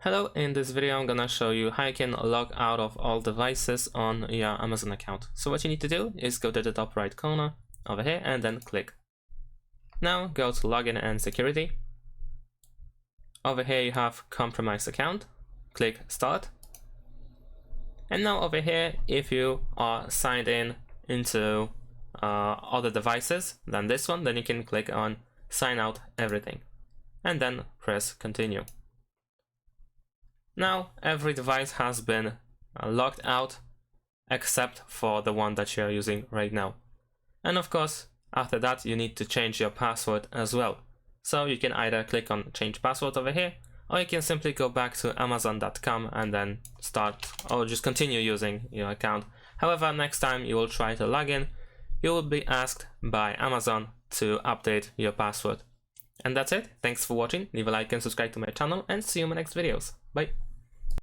Hello, in this video I'm gonna show you how you can log out of all devices on your Amazon account. So what you need to do is go to the top right corner over here and then click. Now go to login and security. Over here you have compromised account. Click start. And now over here, if you are signed in into other devices than this one, then you can click on sign out everything and then press continue. Now every device has been logged out except for the one that you're using right now. And of course, after that you need to change your password as well. So you can either click on change password over here, or you can simply go back to amazon.com and then start or just continue using your account. However, next time you will try to log in, you will be asked by Amazon to update your password. And that's it. Thanks for watching. Leave a like and subscribe to my channel, and see you in my next videos. Bye.